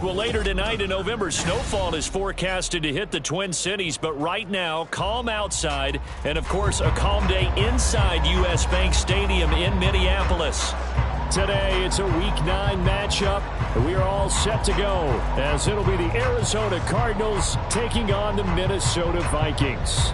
Well, later tonight, a November snowfall is forecasted to hit the Twin Cities, but right now, calm outside, and of course, a calm day inside U.S. Bank Stadium in Minneapolis. Today, it's a Week 9 matchup. We are all set to go, as it'll be the Arizona Cardinals taking on the Minnesota Vikings.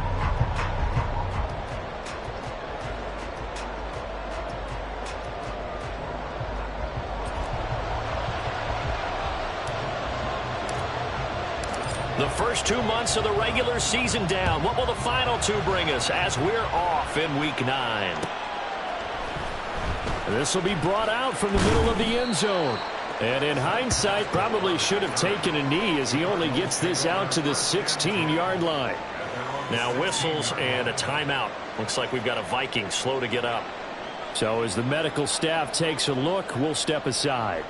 The first 2 months of the regular season down. What will the final 2 bring us as we're off in Week 9? This will be brought out from the middle of the end zone. And in hindsight, probably should have taken a knee as he only gets this out to the 16-yard line. Now whistles and a timeout. Looks like we've got a Viking slow to get up. So as the medical staff takes a look, we'll step aside.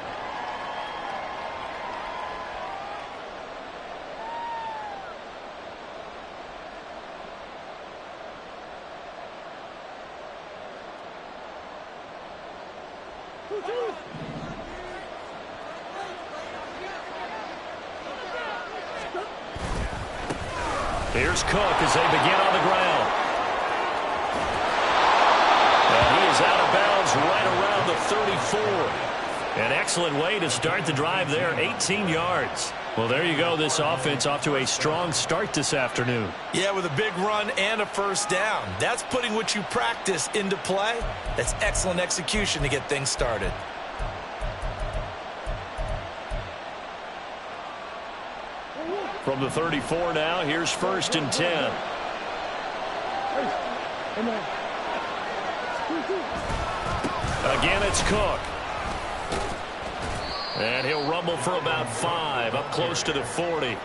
Here's Cook as they begin on the ground. And he is out of bounds right around the 34. An excellent way to start the drive there, 18 yards. Well, there you go. This offense off to a strong start this afternoon. Yeah, with a big run and a first down. That's putting what you practice into play. That's excellent execution to get things started. From the 34 now, here's 1st and 10. Again, it's Cook. And he'll rumble for about 5, up close to the 40.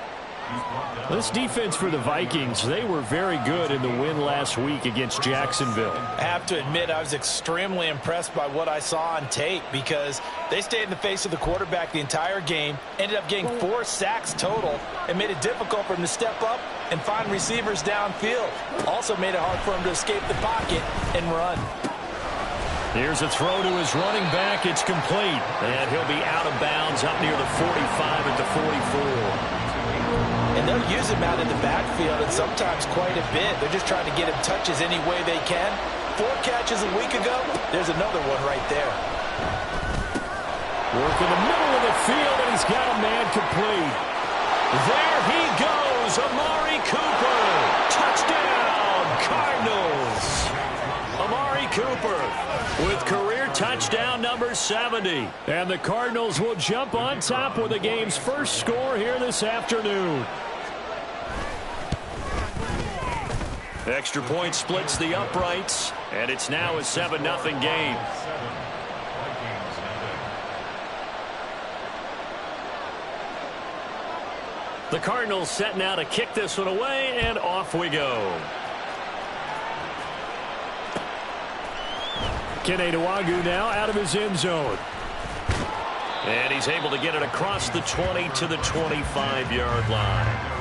This defense for the Vikings, they were very good in the win last week against Jacksonville. I have to admit, I was extremely impressed by what I saw on tape because they stayed in the face of the quarterback the entire game, ended up getting 4 sacks total, and made it difficult for him to step up and find receivers downfield. Also made it hard for him to escape the pocket and run. Here's a throw to his running back. It's complete. And he'll be out of bounds up near the 45 at the 44. And they'll use him out in the backfield and sometimes quite a bit. They're just trying to get him touches any way they can. 4 catches a week ago. There's another one right there. Work in the middle of the field, and he's got a man complete. There he goes, Amari Cooper. Touchdown, Cardinals. Amari Cooper with career touchdown number 70. And the Cardinals will jump on top with the game's first score here this afternoon. Extra point splits the uprights, and it's now a 7-0 game. The Cardinals set now to kick this one away, and off we go. Kene Nwangwu now out of his end zone. And he's able to get it across the 20 to the 25-yard line.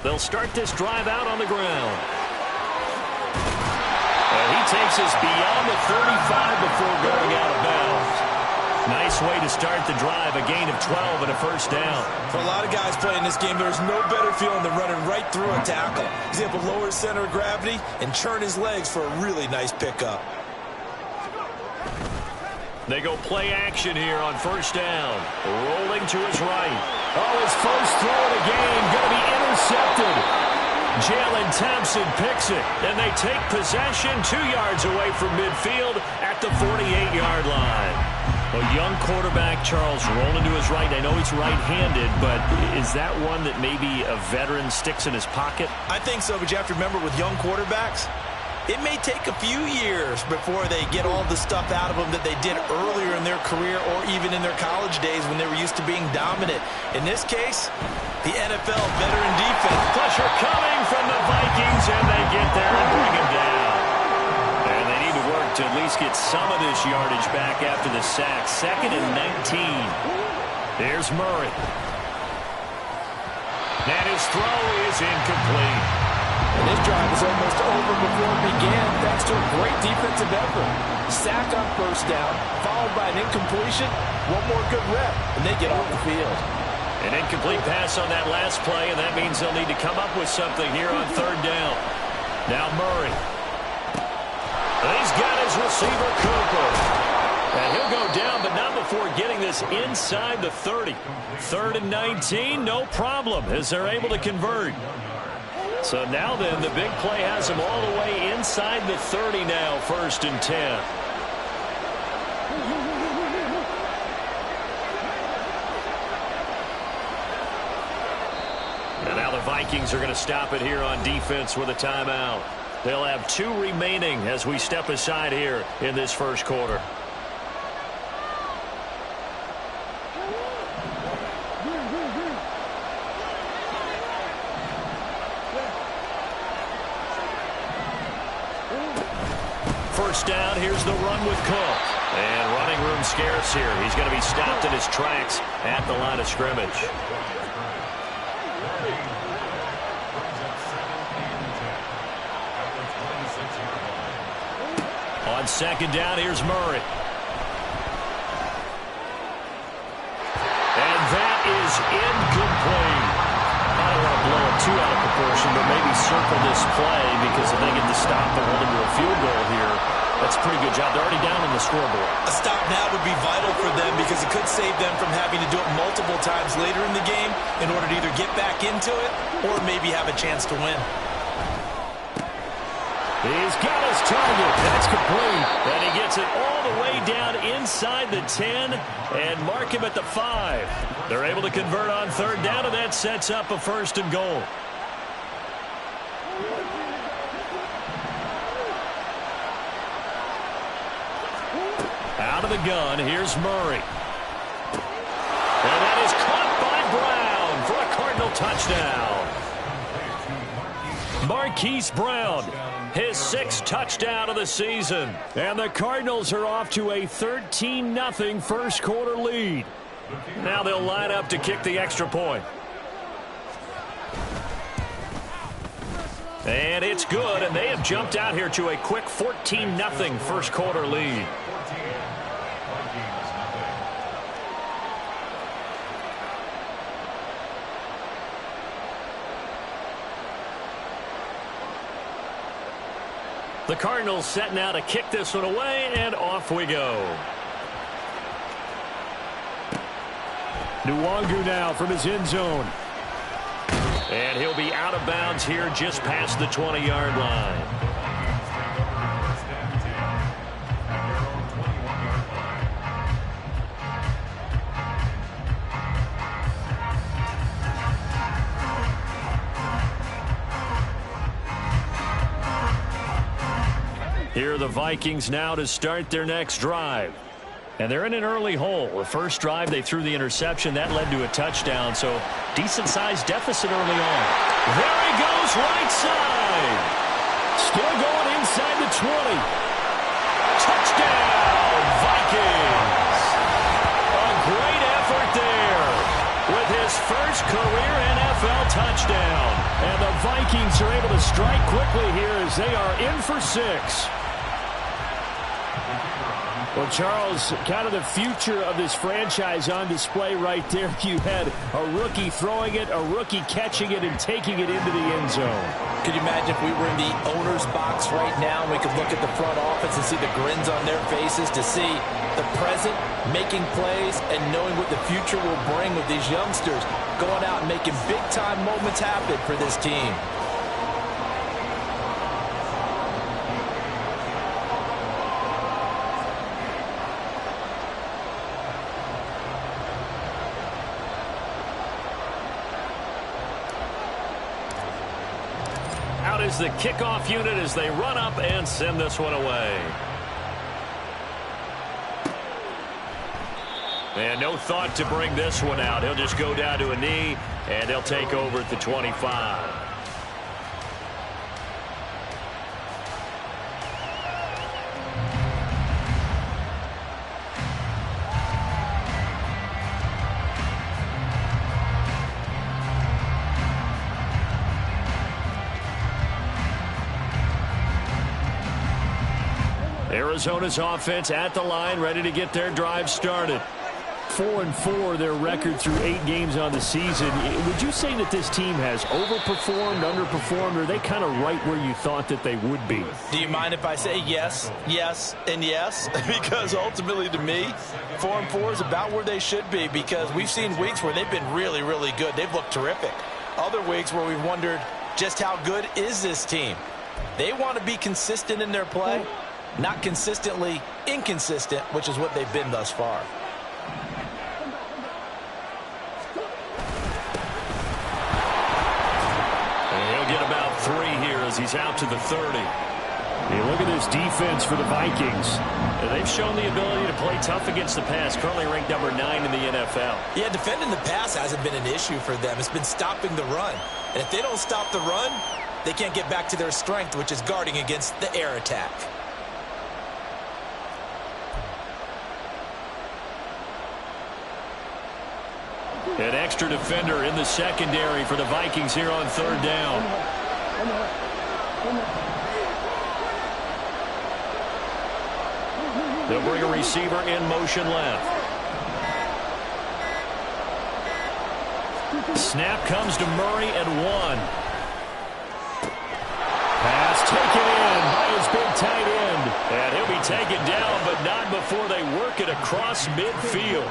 They'll start this drive out on the ground. And he takes us beyond the 35 before going out of bounds. Nice way to start the drive, a gain of 12 and a first down. For a lot of guys playing this game, there's no better feeling than running right through a tackle. He's able to lower his center of gravity and churn his legs for a really nice pickup. They go play action here on first down. Rolling to his right. Oh, his first throw of the game going to be intercepted. Jalen Thompson picks it, and they take possession 2 yards away from midfield at the 48-yard line. A young quarterback, Charles, rolling to his right. I know he's right-handed, but is that one that maybe a veteran sticks in his pocket? I think so, but you have to remember with young quarterbacks, It may take a few years before they get all the stuff out of them that they did earlier in their career or even in their college days when they were used to being dominant. In this case, the NFL veteran defense. Pressure coming from the Vikings, and they get there and bring him down. And they need to work to at least get some of this yardage back after the sack. 2nd and 19. Here's Murray. And his throw is incomplete. And this drive is almost over before it began thanks to a great defensive effort. Sack on first down, followed by an incompletion. One more good rep, and they get off the field. An incomplete pass on that last play, and that means they'll need to come up with something here on 3rd down. Now Murray. He's got his receiver, Cooper. And he'll go down, but not before getting this inside the 30. 3rd and 19, no problem, as they're able to convert. So now then, the big play has them all the way inside the 30 now, 1st and 10. And now the Vikings are going to stop it here on defense with a timeout. They'll have 2 remaining as we step aside here in this 1st quarter. First down, here's the run with Cook. And running room scarce here. He's going to be stopped in his tracks at the line of scrimmage. On 2nd down, here's Murray. And that is incomplete. I don't want to blow it too out of proportion, but maybe circle this play because if they get the stop and hold them to a field goal here, that's a pretty good job. They're already down on the scoreboard. A stop now would be vital for them because it could save them from having to do it multiple times later in the game in order to either get back into it or maybe have a chance to win. He's got his target. That's complete. And he gets it all the way down inside the 10 and mark him at the 5. They're able to convert on 3rd down, and that sets up a 1st and goal. Out of the gun, here's Murray. And that is caught by Brown for a Cardinal touchdown. Marquise Brown, his 6th touchdown of the season. And the Cardinals are off to a 13-0 1st quarter lead. Now they'll line up to kick the extra point. And it's good, and they have jumped out here to a quick 14-0 1st quarter lead. The Cardinals set now to kick this one away, and off we go. Nwangu now from his end zone. And he'll be out of bounds here just past the 20-yard line. Here are the Vikings now to start their next drive. And they're in an early hole. The first drive, they threw the interception. That led to a touchdown, so decent-sized deficit early on. There he goes, right side. Still going inside the 20. Touchdown, Vikings. A great effort there with his first career NFL touchdown. And the Vikings are able to strike quickly here as they are in for 6. Well, Charles, kind of the future of this franchise on display right there. You had a rookie throwing it, a rookie catching it, and taking it into the end zone. Could you imagine if we were in the owner's box right now and we could look at the front office and see the grins on their faces, to see the present making plays and knowing what the future will bring with these youngsters going out and making big-time moments happen for this team. Out is the kickoff unit as they run up and send this one away. And no thought to bring this one out. He'll just go down to a knee, and they'll take over at the 25. Arizona's offense at the line, ready to get their drive started. 4-4 their record through 8 games on the season. Would you say that this team has overperformed, underperformed, or are they kind of right where you thought that they would be? Do you mind if I say yes, yes, and yes? Because ultimately to me, 4-4 is about where they should be, because we've seen weeks where they've been really, really good. They've looked terrific. Other weeks where we've wondered just how good is this team. They want to be consistent in their play, not consistently inconsistent, which is what they've been thus far. Get about 3 here as he's out to the 30. Hey, look at this defense for the Vikings. They've shown the ability to play tough against the pass, currently ranked number 9 in the NFL. Yeah, defending the pass hasn't been an issue for them. It's been stopping the run. And if they don't stop the run, they can't get back to their strength, which is guarding against the air attack. An extra defender in the secondary for the Vikings here on 3rd down. They'll bring a receiver in motion left. Snap comes to Murray at 1. Pass taken in by his big tight end. And he'll be taken down, but not before they work it across midfield.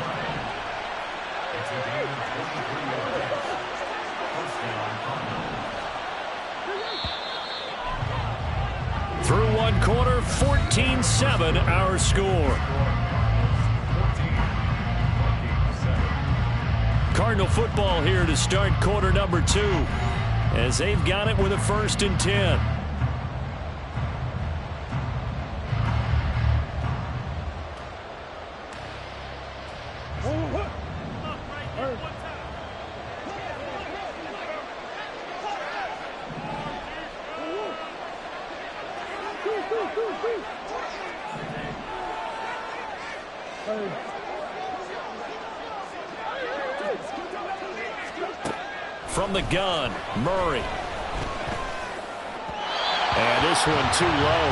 Through 1 quarter, 14-7 our score. Cardinal football here to start quarter number 2 as they've got it with a 1st and 10. From the gun, Murray. And this one too low.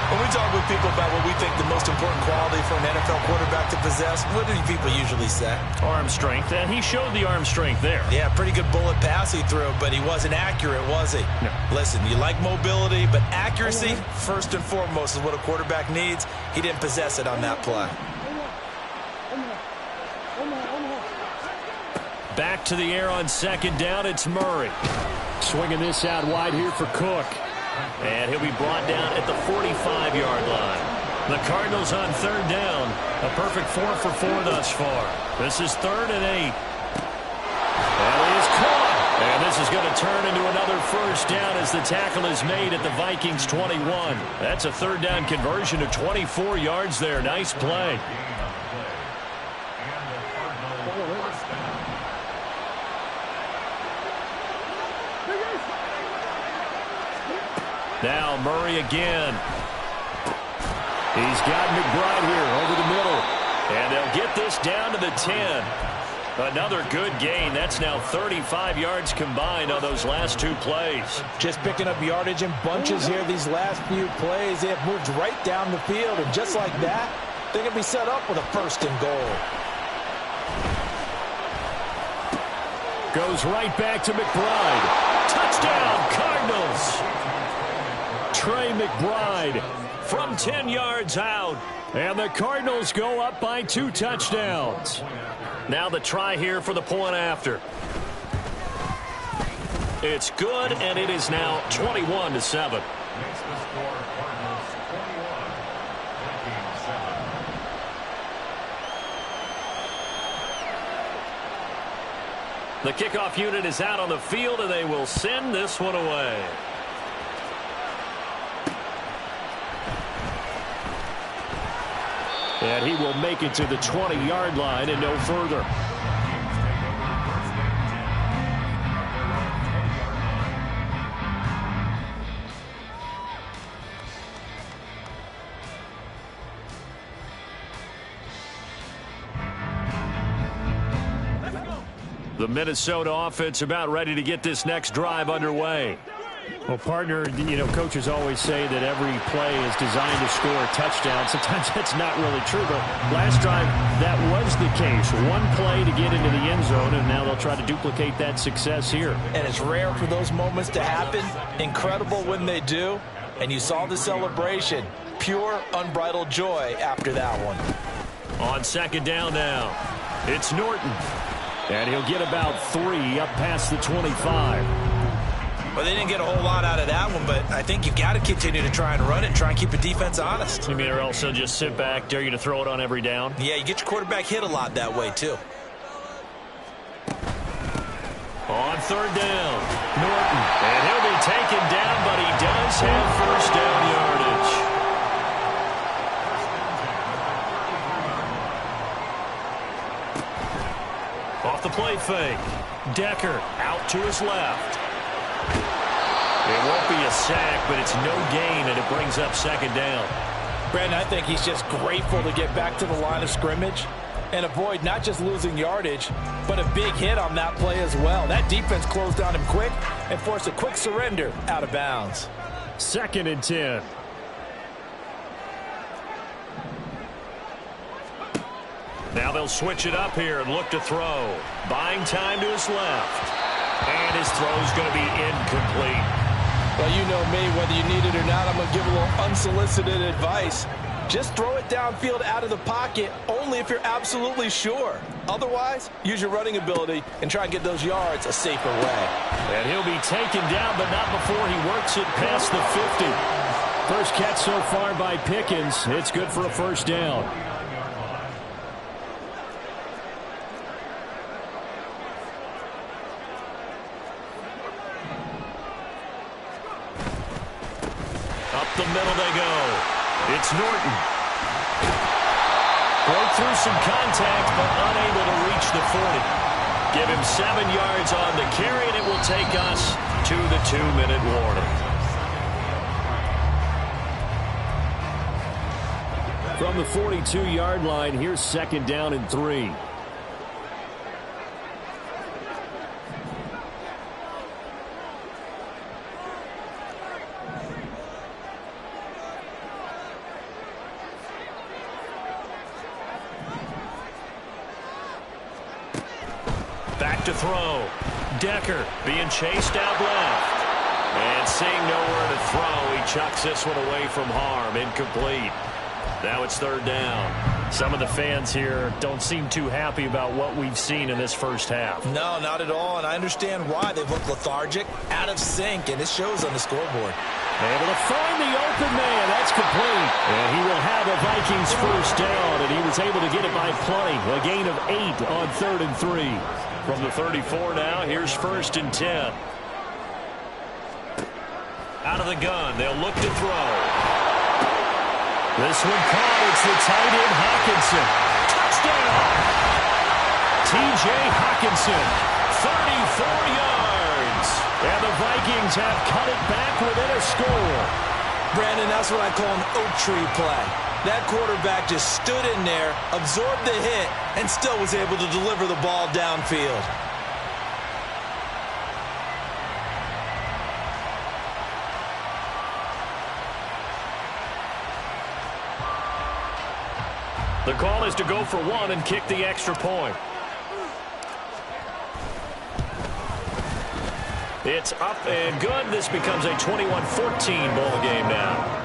When we talk with people about what we think the most important quality for an NFL quarterback to possess, what do people usually say? Arm strength, and he showed the arm strength there. Yeah, pretty good bullet pass he threw, but he wasn't accurate, was he? No. Listen, you like mobility, but accuracy, first and foremost, is what a quarterback needs. He didn't possess it on that play. Back to the air on 2nd down, it's Murray. Swinging this out wide here for Cook. And he'll be brought down at the 45-yard line. The Cardinals on 3rd down. A perfect 4 for 4 thus far. This is 3rd and 8. That is caught. And this is going to turn into another 1st down as the tackle is made at the Vikings 21. That's a 3rd down conversion of 24 yards there. Nice play. Now Murray again. He's got McBride here over the middle. And they'll get this down to the 10. Another good gain. That's now 35 yards combined on those last 2 plays. Just picking up yardage in bunches here these last few plays. They have moved right down the field. And just like that, they're going to be set up with a 1st and goal. Goes right back to McBride. Touchdown, Cardinals. Trey McBride from 10 yards out. And the Cardinals go up by 2 touchdowns. Now the try here for the point after. It's good, and it is now 21-7. The kickoff unit is out on the field, and they will send this one away. And he will make it to the 20-yard line and no further. The Minnesota offense about ready to get this next drive underway. Well, partner, coaches always say that every play is designed to score a touchdown. Sometimes that's not really true, but last drive, that was the case. One play to get into the end zone, and now they'll try to duplicate that success here. And it's rare for those moments to happen. Incredible when they do. And you saw the celebration. Pure, unbridled joy after that one. On second down now, it's Norton. And he'll get about 3 up past the 25. Well, they didn't get a whole lot out of that one, but I think you've got to continue to try and run it and try and keep the defense honest. You mean, or else they'll just sit back, dare you to throw it on every down? Yeah, you get your quarterback hit a lot that way, too. On third down, Norton. And he'll be taken down, but he does have first down yardage. Off the play fake. Decker out to his left. It won't be a sack, but it's no gain, and it brings up second down. Brandon, I think he's just grateful to get back to the line of scrimmage and avoid not just losing yardage, but a big hit on that play as well. That defense closed on him quick and forced a quick surrender out of bounds. 2nd and 10. Now they'll switch it up here and look to throw. Buying time to his left. And his throw's going to be incomplete. Well, you know me, whether you need it or not, I'm going to give a little unsolicited advice. Just throw it downfield out of the pocket only if you're absolutely sure. Otherwise, use your running ability and try and get those yards a safer way. And he'll be taken down, but not before he works it past the 50. First catch so far by Pickens. It's good for a first down. The middle they go. It's Norton. Broke through some contact, but unable to reach the 40. Give him 7 yards on the carry, and it will take us to the 2-minute warning. From the 42-yard line, here's second down and 3. Back to throw. Decker being chased out left. And seeing nowhere to throw, he chucks this one away from harm. Incomplete. Now it's third down. Some of the fans here don't seem too happy about what we've seen in this first half. No, not at all, and I understand why. They've looked lethargic, out of sync, and it shows on the scoreboard. Able to find the open man. That's complete. And he will have a Vikings first down, and he was able to get it by plenty. A gain of 8 on 3rd and 3. From the 34 now, here's 1st and 10. Out of the gun, they'll look to throw. This one caught. It's the tight end, Hawkinson. Touchdown! T.J. Hawkinson, 34 yards. And the Vikings have cut it back within a score. Brandon, that's what I call an oak tree play. That quarterback just stood in there, absorbed the hit, and still was able to deliver the ball downfield. The call is to go for 1 and kick the extra point. It's up and good. This becomes a 21-14 ball game now.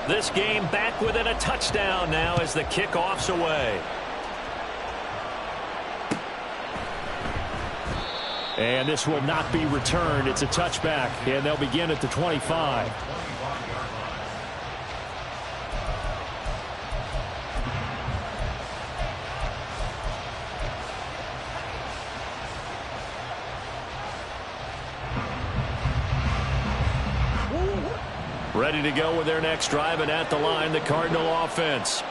This game back within a touchdown now as the kickoff's away. And this will not be returned. It's a touchback, and they'll begin at the 25. Ready to go with their next drive, and at the line, the Cardinal offense.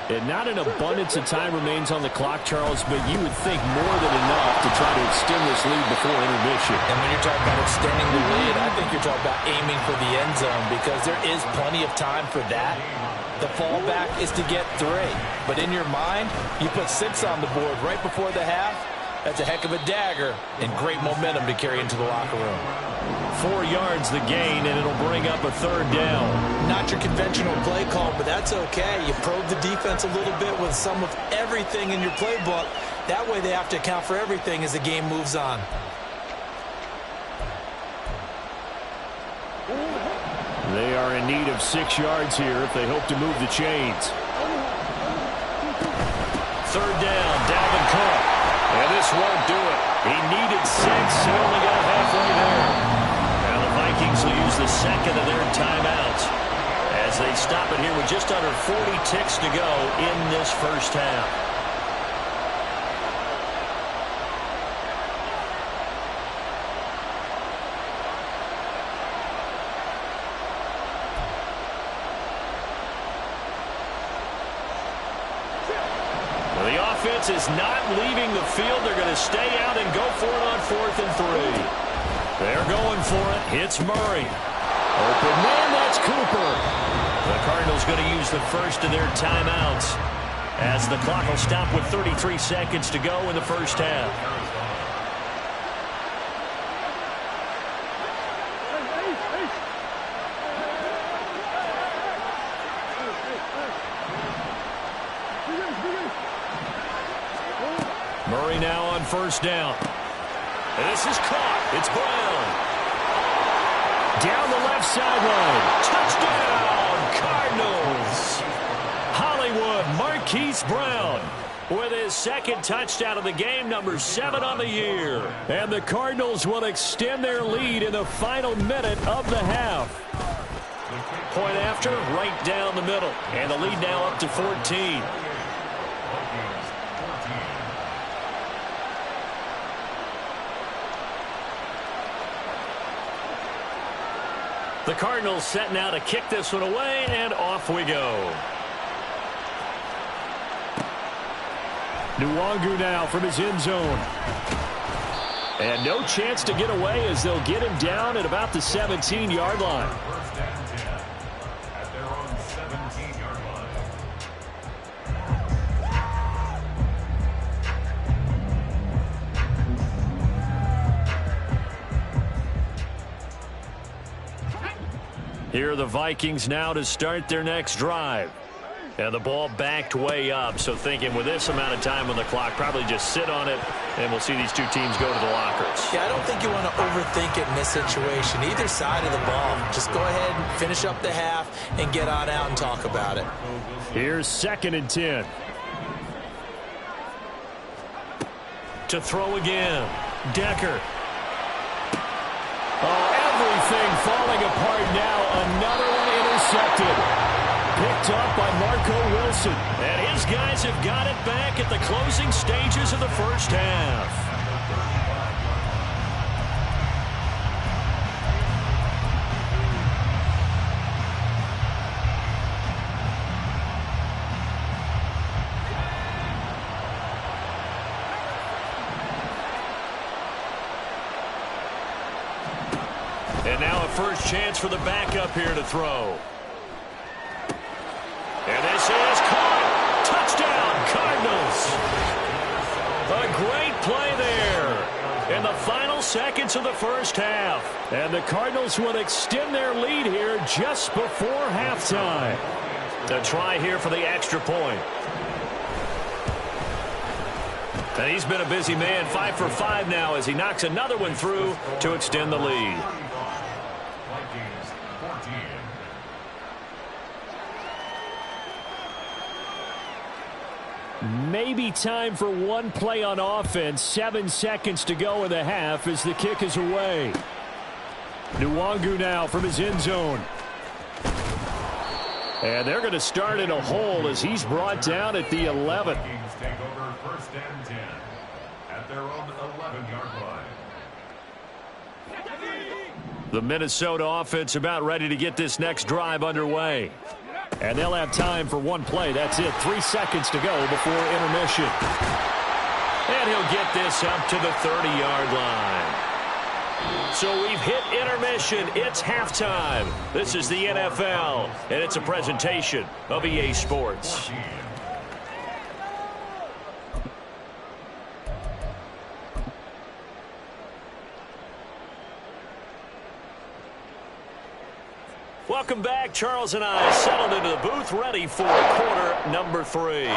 And not an abundance of time remains on the clock, Charles, but you would think more than enough to try to extend this lead before intermission. And when you're talking about extending the lead, I think you're talking about aiming for the end zone because there is plenty of time for that. The fallback is to get 3. But in your mind, you put 6 on the board right before the half. That's a heck of a dagger and great momentum to carry into the locker room. 4 yards the gain, and it'll bring up a 3rd down. Not your conventional play call, but that's okay. You probe the defense a little bit with some of everything in your playbook. That way they have to account for everything as the game moves on. They are in need of 6 yards here if they hope to move the chains. 3rd down, Dalvin Cook. And this won't do it. He needed 6. He only got halfway there. Now the Vikings will use the second of their timeouts as they stop it here with just under 40 ticks to go in this first half. The offense is not leaving the field. They're going to stay out and go for it on 4th and 3. They're going for it. It's Murray. Open man, that's Cooper. The Cardinals going to use the first of their timeouts as the clock will stop with 33 seconds to go in the first half. Murray now on 1st down. And this is caught. It's Brown. Down the left sideline. Touchdown, Cardinals. Hollywood Marquise Brown with his 2nd touchdown of the game, number 7 on the year. And the Cardinals will extend their lead in the final minute of the half. Point after, right down the middle. And the lead now up to 14. The Cardinals set now to kick this one away, and off we go. Nwangu now from his end zone. And no chance to get away as they'll get him down at about the 17-yard line. Here are the Vikings now to start their next drive. And the ball backed way up, so thinking with this amount of time on the clock, probably just sit on it, and we'll see these two teams go to the lockers. Yeah, I don't think you want to overthink it in this situation. Either side of the ball, just go ahead and finish up the half and get on out and talk about it. Here's 2nd and 10. To throw again, Decker. Oh, everything falling apart now. Another one intercepted. Picked up by Marco Wilson. And his guys have got it back at the closing stages of the first half. And now a first chance for the backup here to throw. And this is caught. Touchdown, Cardinals. A great play there in the final seconds of the first half. And the Cardinals will extend their lead here just before halftime. A try here for the extra point. And he's been a busy man, 5 for 5 now as he knocks another one through to extend the lead. Maybe time for one play on offense. 7 seconds to go in the half as the kick is away. Nwangu now from his end zone. And they're going to start in a hole as he's brought down at the 11. Vikings take over 1st and 10 at their own 11-yard line. The Minnesota offense about ready to get this next drive underway. And they'll have time for one play. That's it. 3 seconds to go before intermission. And he'll get this up to the 30-yard line. So we've hit intermission. It's halftime. This is the NFL, and it's a presentation of EA Sports. Welcome back. Charles and I settled into the booth, ready for quarter number 3.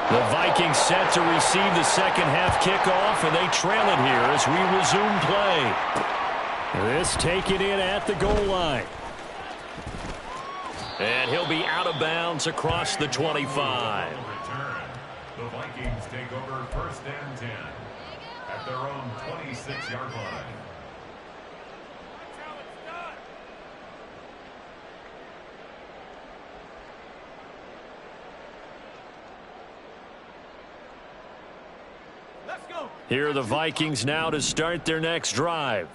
The Vikings set to receive the second half kickoff, and they trail it here as we resume play. This taken in at the goal line. And he'll be out of bounds across the 25. The Vikings take over 1st and 10 at their own 26-yard line. Here are the Vikings now to start their next drive.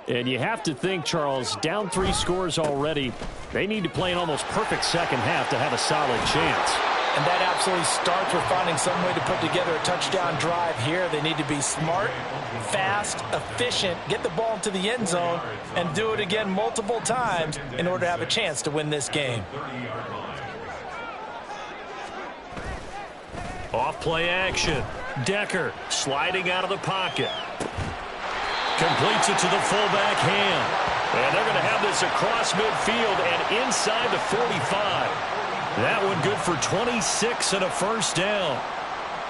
And you have to think, Charles, down 3 scores already. They need to play an almost perfect second half to have a solid chance. And that absolutely starts with finding some way to put together a touchdown drive here. They need to be smart, fast, efficient, get the ball into the end zone, and do it again multiple times in order to have a chance to win this game. Off play action. Decker sliding out of the pocket. Completes it to the fullback hand. And they're going to have this across midfield and inside the 45. That one good for 26 and a first down.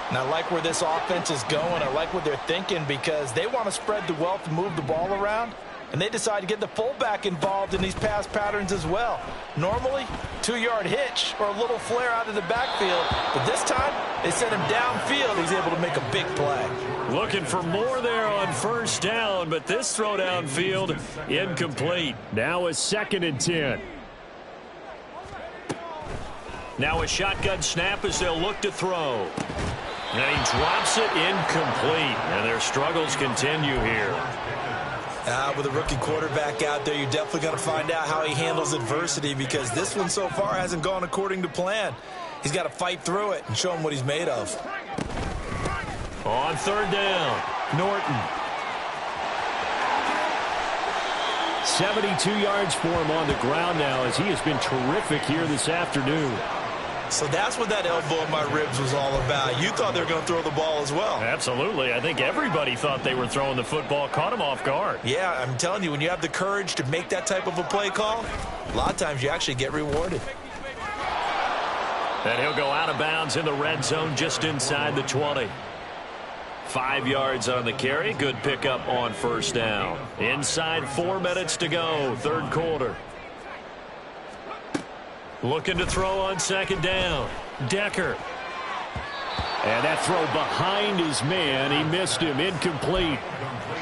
And I like where this offense is going. I like what they're thinking because they want to spread the wealth, move the ball around, and they decide to get the fullback involved in these pass patterns as well. Normally, 2-yard hitch or a little flare out of the backfield, but this time they sent him downfield. He's able to make a big play. Looking for more there on first down, but this throw downfield incomplete. Now a 2nd and 10. Now a shotgun snap as they'll look to throw. And he drops it incomplete, and their struggles continue here. With a rookie quarterback out there, you're definitely going to find out how he handles adversity because this one so far hasn't gone according to plan. He's got to fight through it and show him what he's made of. On 3rd down, Norton. 72 yards for him on the ground now as he has been terrific here this afternoon. So that's what that elbow in my ribs was all about. You thought they were going to throw the ball as well. Absolutely. I think everybody thought they were throwing the football, caught him off guard. Yeah, I'm telling you, when you have the courage to make that type of a play call, a lot of times you actually get rewarded. And he'll go out of bounds in the red zone just inside the 20. 5 yards on the carry. Good pickup on first down. Inside 4 minutes to go, 3rd quarter. Looking to throw on 2nd down. Decker. And that throw behind his man. He missed him. Incomplete.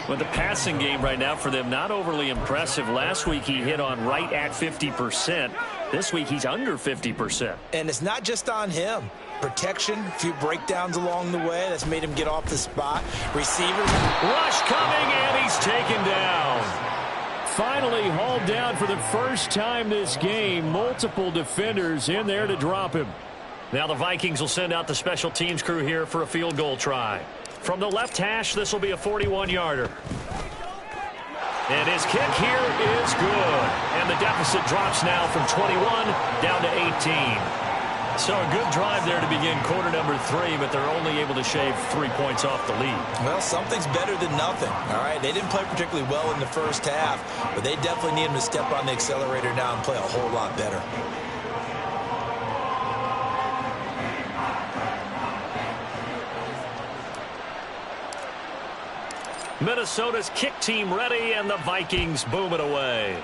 Well, the passing game right now for them, not overly impressive. Last week he hit on right at 50%. This week he's under 50%. And it's not just on him. Protection, a few breakdowns along the way. That's made him get off the spot. Receivers. Rush coming, and he's taken down. Finally hauled down for the first time this game. Multiple defenders in there to drop him. Now the Vikings will send out the special teams crew here for a field goal try. From the left hash, this will be a 41-yarder. And his kick here is good. And the deficit drops now from 21 down to 18. So a good drive there to begin quarter number 3, but they're only able to shave 3 points off the lead. Well, something's better than nothing, all right? They didn't play particularly well in the first half, but they definitely need him to step on the accelerator now and play a whole lot better. Minnesota's kick team ready, and the Vikings boom it away.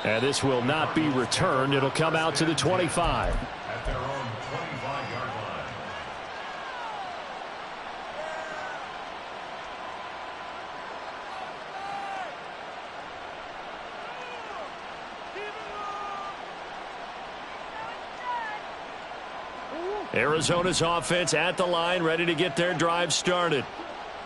And this will not be returned. It'll come out to the 25. At their own 25-yard line. Arizona's offense at the line, ready to get their drive started.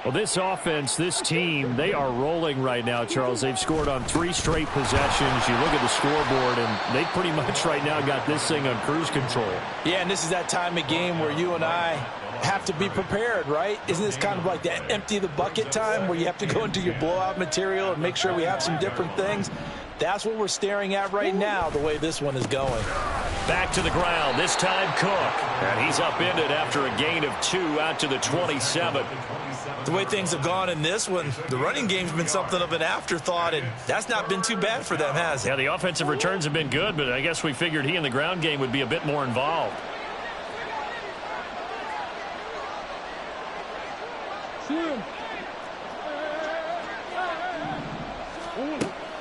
Well, this offense, this team, they are rolling right now, Charles. They've scored on 3 straight possessions. You look at the scoreboard, and they pretty much right now got this thing on cruise control. Yeah, and this is that time of game where you and I have to be prepared, right? Isn't this kind of like that empty the bucket time where you have to go into your blowout material and make sure we have some different things? That's what we're staring at right now, the way this one is going. Back to the ground, this time Cook. And he's upended after a gain of 2 out to the 27. The way things have gone in this one, the running game's been something of an afterthought, and that's not been too bad for them, has it? Yeah, the offensive returns have been good, but I guess we figured he in the ground game would be a bit more involved.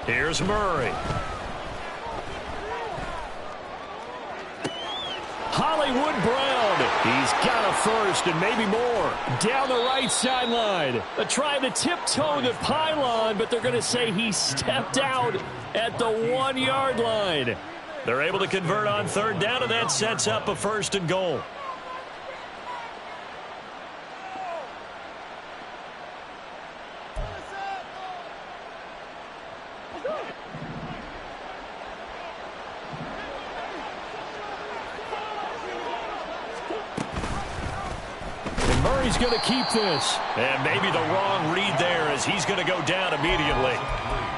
Here's Murray. Hollywood Brown. He's got a first and maybe more. Down the right sideline. Trying to tiptoe the pylon, but they're going to say he stepped out at the 1-yard line. They're able to convert on 3rd down, and that sets up a 1st and goal. Murray's going to keep this. And maybe the wrong read there as he's going to go down immediately.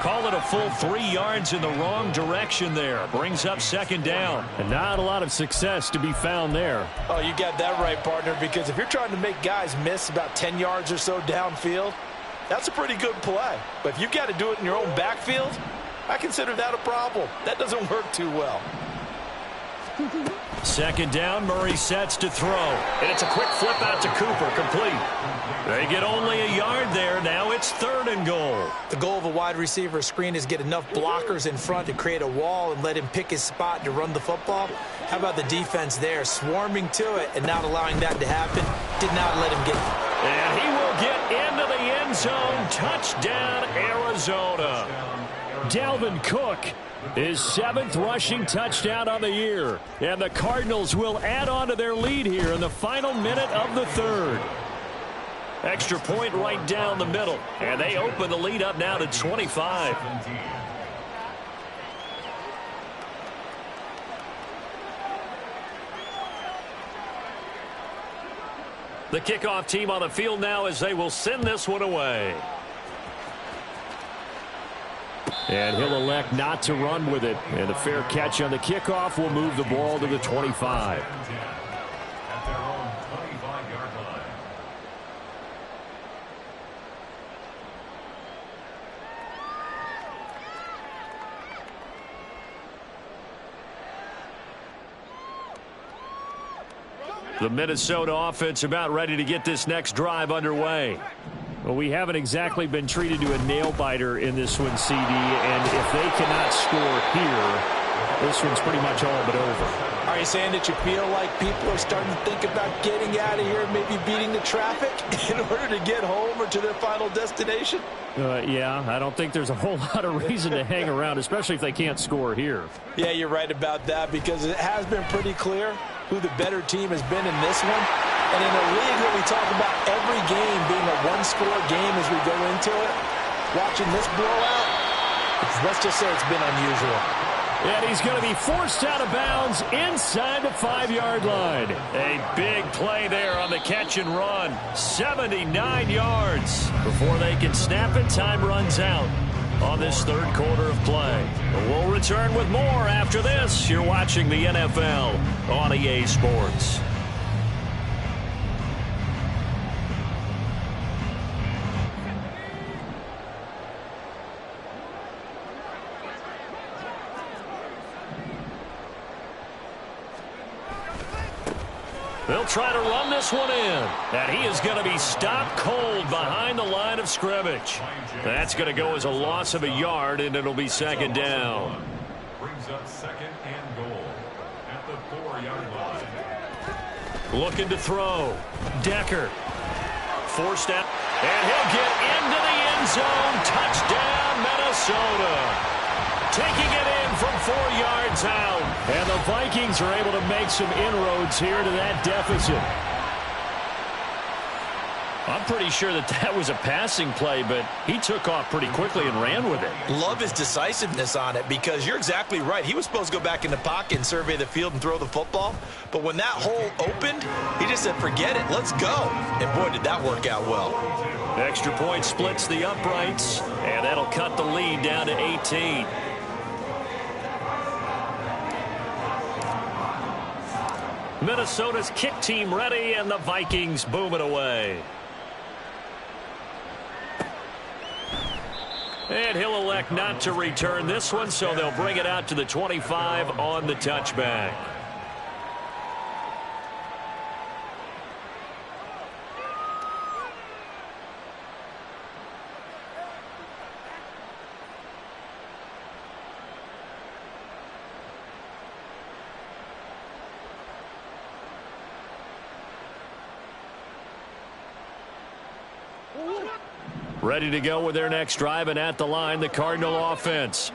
Call it a full 3 yards in the wrong direction there. Brings up 2nd down. And not a lot of success to be found there. Oh, you got that right, partner, because if you're trying to make guys miss about 10 yards or so downfield, that's a pretty good play. But if you've got to do it in your own backfield, I consider that a problem. That doesn't work too well. 2nd down, Murray sets to throw. And it's a quick flip out to Cooper, complete. They get only a yard there. Now it's 3rd and goal. The goal of a wide receiver screen is get enough blockers in front to create a wall and let him pick his spot to run the football. How about the defense there, swarming to it and not allowing that to happen? Did not let him get it. And he will get into the end zone. Touchdown, Arizona. Dalvin Cook, his 7th rushing touchdown on the year. And the Cardinals will add on to their lead here in the final minute of the 3rd. Extra point right down the middle. And they open the lead up now to 25. The kickoff team on the field now as they will send this one away. And he'll elect not to run with it. And the fair catch on the kickoff will move the ball to the 25. At their own 25-yard line. The Minnesota offense about ready to get this next drive underway. Well, we haven't exactly been treated to a nail-biter in this one, CD, and if they cannot score here, this one's pretty much all but over. Are you saying that you feel like people are starting to think about getting out of here, maybe beating the traffic in order to get home or to their final destination? Yeah, I don't think there's a whole lot of reason to hang around, especially if they can't score here. Yeah, you're right about that, because it has been pretty clear who the better team has been in this one. And in a league where we talk about every game being a one-score game as we go into it, watching this blowout, let's just say it's been unusual. And he's going to be forced out of bounds inside the 5-yard line. A big play there on the catch and run. 79 yards. Before they can snap it, time runs out on this 3rd quarter of play. We'll return with more after this. You're watching the NFL on EA Sports. They'll try to run this one in. And he is going to be stopped cold behind the line of scrimmage. That's going to go as a loss of a yard, and it'll be second down. Brings up second and goal at the 4-yard line. Looking to throw. Decker. Forced out. And he'll get into the end zone. Touchdown, Minnesota. Taking it in from 4 yards out. And the Vikings are able to make some inroads here to that deficit. I'm pretty sure that was a passing play, but he took off pretty quickly and ran with it. Love his decisiveness on it, because you're exactly right. He was supposed to go back in the pocket and survey the field and throw the football. But when that hole opened, he just said, forget it, let's go. And boy, did that work out well. Extra point splits the uprights, and that'll cut the lead down to 18. Minnesota's kick team ready, and the Vikings boom it away. And he'll elect not to return this one, so they'll bring it out to the 25 on the touchback. Ready to go with their next drive, and at the line, the Cardinal offense.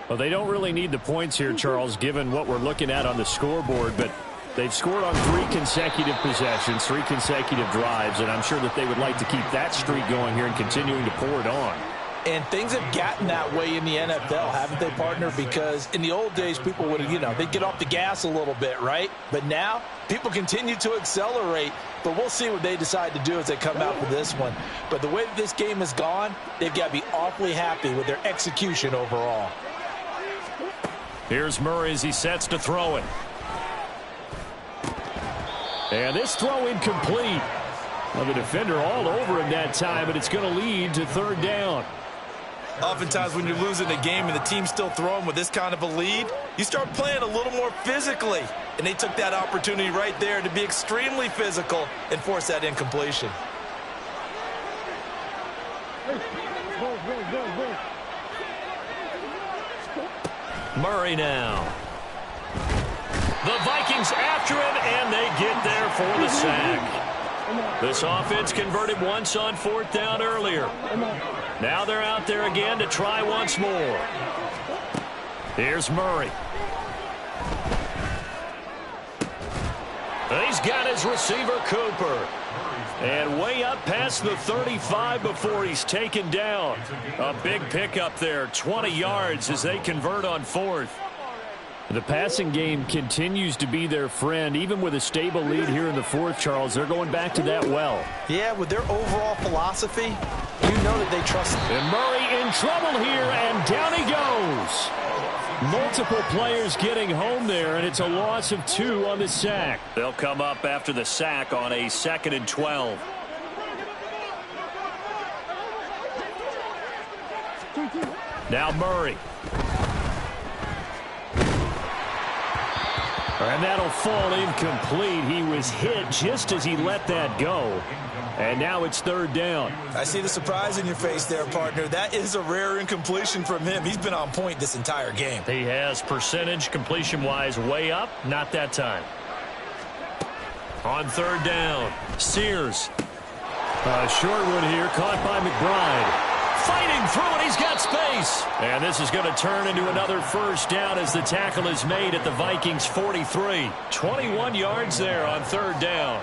Well, they don't really need the points here, Charles, given what we're looking at on the scoreboard, but they've scored on 3 consecutive possessions, 3 consecutive drives, and I'm sure that they would like to keep that streak going here and continuing to pour it on. And things have gotten that way in the NFL, haven't they, partner? Because in the old days, people would, they'd get off the gas a little bit, right? But now, people continue to accelerate. But we'll see what they decide to do as they come out for this one. But the way that this game has gone, they've got to be awfully happy with their execution overall. Here's Murray as he sets to throw it. And this throw incomplete. Well, the defender all over him that time, but it's going to lead to 3rd down. Oftentimes when you're losing a game and the team's still throwing with this kind of a lead, you start playing a little more physically. And they took that opportunity right there to be extremely physical and force that incompletion. Murray now. The Vikings after him, and they get there for the sack. This offense converted once on 4th down earlier. Now they're out there again to try once more. Here's Murray. He's got his receiver, Cooper. And way up past the 35 before he's taken down. A big pickup there, 20 yards as they convert on 4th. The passing game continues to be their friend. Even with a stable lead here in the 4th, Charles, they're going back to that well. Yeah, with their overall philosophy, you know that they trust him. And Murray in trouble here, and down he goes. Multiple players getting home there, and it's a loss of 2 on the sack. They'll come up after the sack on a 2nd and 12. Now Murray. And that'll fall incomplete. He was hit just as he let that go. And now it's 3rd down. I see the surprise in your face there, partner. That is a rare incompletion from him. He's been on point this entire game. He has percentage completion-wise way up. Not that time. On 3rd down, Sears. Shortwood here, caught by McBride. Fighting through it, he's got space. And this is going to turn into another 1st down as the tackle is made at the Vikings 43. 21 yards there on 3rd down.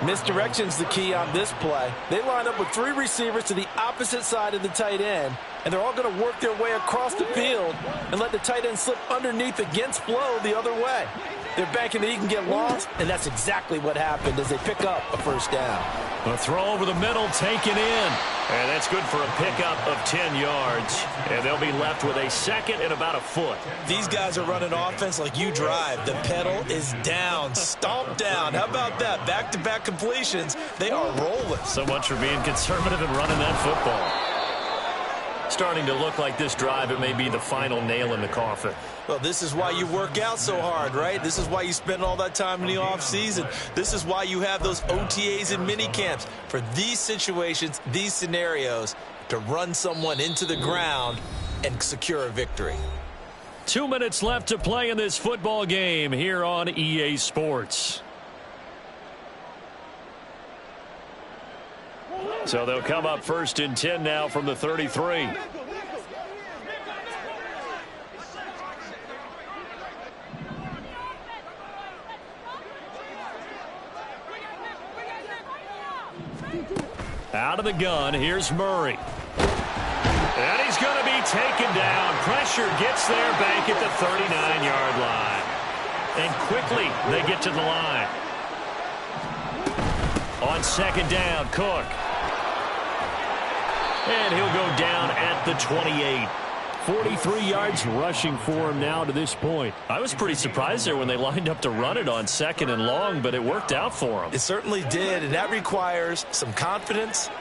Misdirection's the key on this play. They line up with 3 receivers to the opposite side of the tight end, and they're all going to work their way across the field and let the tight end slip underneath against flow the other way. They're banking that he can get lost, and that's exactly what happened as they pick up a 1st down. A throw over the middle, taken in. And that's good for a pickup of 10 yards. And they'll be left with a 2nd and about a foot. These guys are running offense like you drive. The pedal is down, stomped down. How about that? Back-to-back completions. They are rolling. So much for being conservative and running that football. starting to look like this drive, it may be the final nail in the coffin. Well, this is why you work out so hard, right? This is why you spend all that time in the offseason. This is why you have those OTAs and mini camps for these situations, these scenarios, to run someone into the ground and secure a victory. 2 minutes left to play in this football game here on EA Sports. So they'll come up 1st and 10 now from the 33. Out of the gun, here's Murray. And he's going to be taken down. Pressure gets there back at the 39-yard line. And quickly they get to the line. On 2nd down, Cook. And he'll go down at the 28. 43 yards rushing for him now to this point. I was pretty surprised there when they lined up to run it on 2nd and long, but it worked out for him. It certainly did, and that requires some confidence,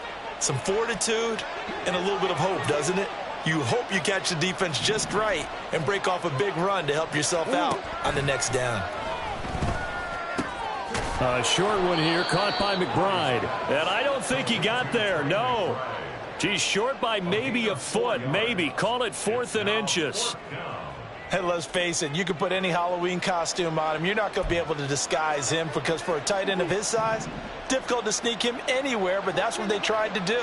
some fortitude, and a little bit of hope, doesn't it? You hope you catch the defense just right and break off a big run to help yourself out on the next down. A short one here, caught by McBride. And I don't think he got there, no. He's short by maybe a foot, maybe. Call it 4th and inches. And let's face it, you can put any Halloween costume on him. You're not going to be able to disguise him because for a tight end of his size, difficult to sneak him anywhere, but that's what they tried to do.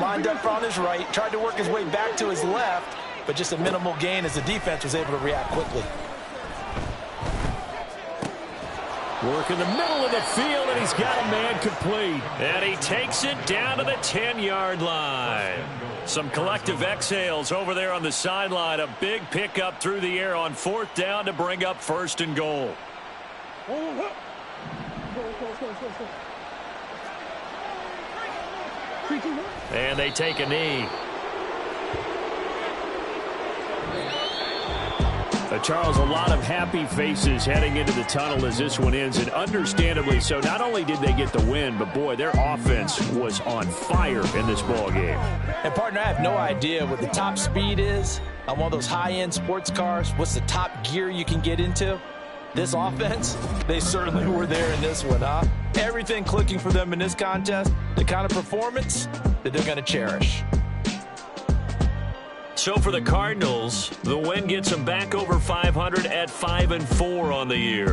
Lined up on his right, tried to work his way back to his left, but just a minimal gain as the defense was able to react quickly. Work in the middle of the field, and he's got a man complete. And he takes it down to the 10-yard line. Some collective exhales over there on the sideline. A big pickup through the air on 4th down to bring up 1st and goal. And they take a knee. Charles, a lot of happy faces heading into the tunnel as this one ends, and understandably so. Not only did they get the win, but boy, their offense was on fire in this ball game. And partner, I have no idea what the top speed is on one of those high-end sports cars. What's the top gear you can get into? This offense, they certainly were there in this one, huh? Everything clicking for them in this contest, the kind of performance that they're going to cherish. So for the Cardinals, the win gets them back over 500 at 5-4 on the year.